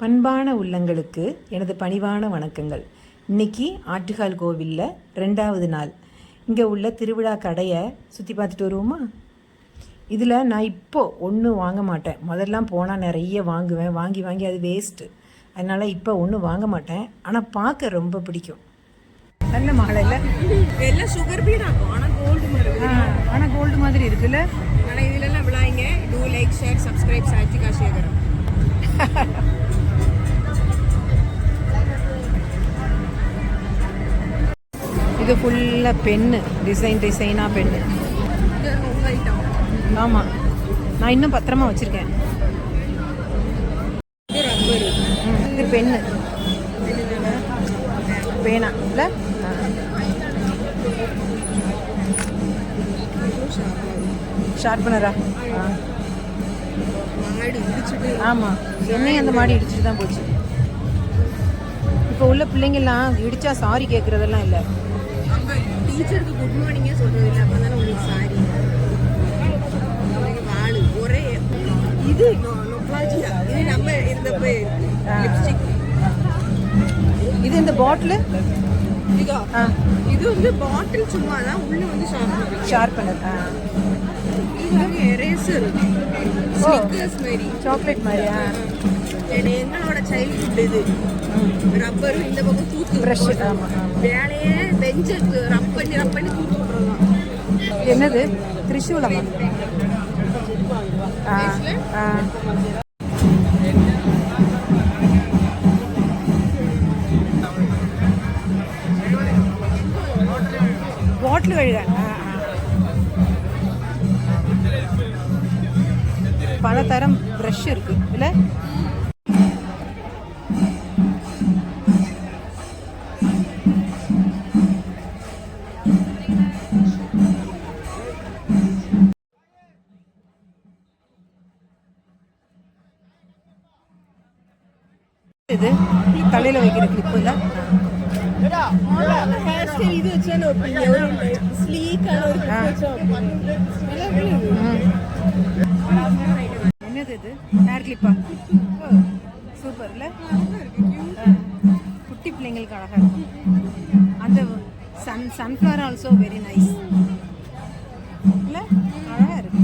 அன்பான உள்ளங்களுக்கு எனது பணிவான வணக்கங்கள். இன்றைக்கி ஆட்டுக்கால் கோவிலில் 2வது நாள். இங்கே உள்ள திருவிழா கடையை சுற்றி பார்த்துட்டு வருவோமா? இதில் நான் இப்போது ஒன்றும் வாங்க மாட்டேன். முதல்லாம் போனால் நிறைய வாங்குவேன். வாங்கி அது வேஸ்ட்டு. அதனால் இப்போ ஒன்றும் வாங்க மாட்டேன். ஆனால் பார்க்க ரொம்ப பிடிக்கும். நல்ல மாலையில் எல்லாம் சுகர் பீட் ஆகும். ஆனால் கோல்டு மாதிரி இருக்குல்ல. ஆனால் இதிலெல்லாம் விளாங்க. டூ லைக் ஷேர் சப்ஸ்கிரைப் சாத்திகா சேகரம். இது ஃபுல்லாக பென்னு, டிசைனாக பென்னு. ஆமாம், நான் இன்னும் பத்திரமா வச்சுருக்கேன். இது பென்னு, பேனா இல்லை? ஷார்ப்னரா? ஆமாம், என்னையும் அந்த மாடி இடிச்சுட்டு தான் போச்சு. இப்போ உள்ள பிள்ளைங்கள்லாம் இடிச்சா சாரி கேட்குறதெல்லாம் இல்லை. டீச்சருக்கு குட் மார்னிங்கே சொல்றது இல்லை. அப்போ தானே உங்களுக்கு சாரி வாழு ஒரே இது நொப்ளாஜியா. இது நம்ம இருந்தப்போ லிப்ஸ்டிக். இது இந்த பாட்டில் இது வந்து பாட்டில் சும்மா தான். உள்ள வந்து ஷார்ப்பனர். எரேசர், ஸ்னிக்கர்ஸ் மாதிரி, சாக்லேட் மாதிரி. எங்களோட சைல்ட்ஹுட் இது. ரப்பர் இந்த பக்கம் தூத்து ப்ரஷ். வேலையே பெஞ்சுக்கு ரப் பண்ணி தூத்து போடுறதுதான். என்னது? திரிசூலமா? பாட்டில் கழுக பல தரம் ப்ரஷ் இருக்கு இல்லை? இது தலையில் வைக்கிற கிளிப்பு தான். இது வச்சா என்னது இது? ஹேர் கிளிப்பா? சூப்பர் இல்லை? குட்டி பிள்ளைங்களுக்கு அழகாக இருக்கும். அந்த சன்ஃப்ளவர் ஆல்சோ வெரி நைஸ் இல்லை? அழகாக இருக்கு.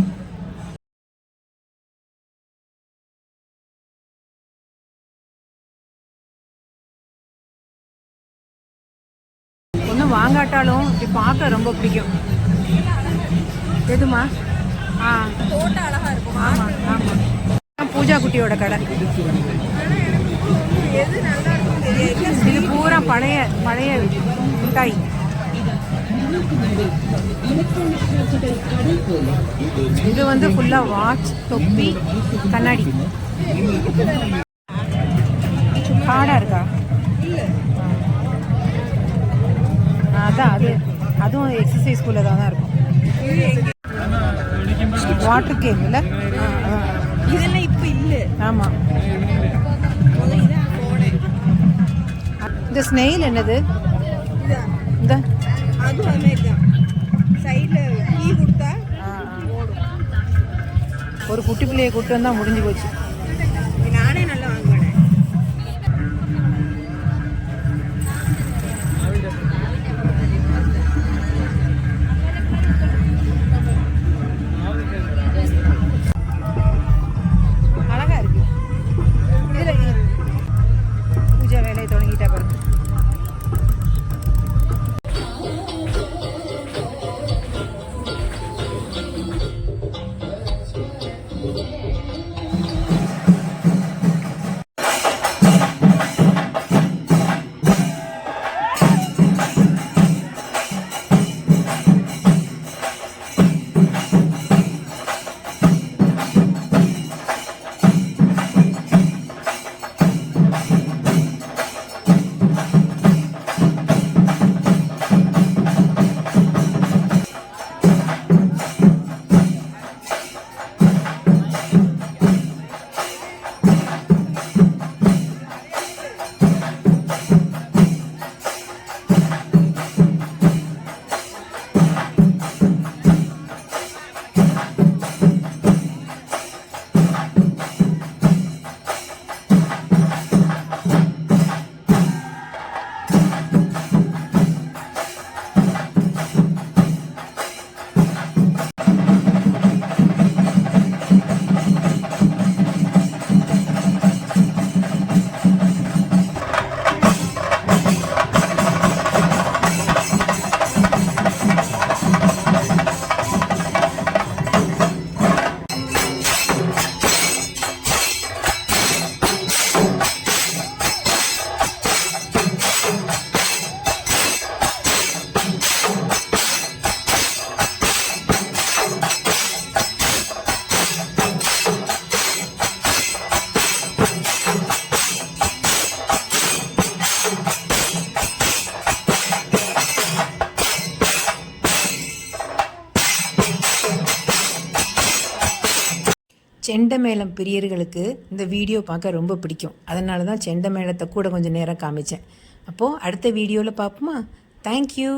ஒன்றும் வாங்காட்டாலும் இப்படி பார்க்க ரொம்ப பிடிக்கும். எதுமா? போட்டோ அழகா இருக்கும். ஆமாம், பூஜா குட்டியோட கடை. எது நல்லா இருக்கும் தெரியல. இது பூரா பழைய மிட்டாய். இது வந்து ஃபுல்லாக வாட்ச், தொப்பி, கண்ணாடி. காடாக இருக்கா? அதான் அதுவும் எக்ஸசைஸ் ஸ்கூலில் தான் இருக்கும். வாட்டர் கேம் இல்லை? இதெல்லாம் இப்போ இல்லை. ஆமாம். இந்த ஸ்னெயில் என்னது? இந்த அதுவும் அதுமாரி தான். சைடில் டீ கொடுத்தா ஒரு குட்டி பிள்ளையை கூப்பிட்டு வந்தால் முடிஞ்சு போச்சு. நானே நல்லா வாங்குவேன். செண்டை மேளம் பிரியர்களுக்கு இந்த வீடியோ பார்க்க ரொம்ப பிடிக்கும். அதனால தான் செண்டை மேளத்தை கூட கொஞ்சம் நேரம் காமிச்சேன். அப்போது அடுத்த வீடியோவில் பார்ப்போமா? தேங்க்யூ.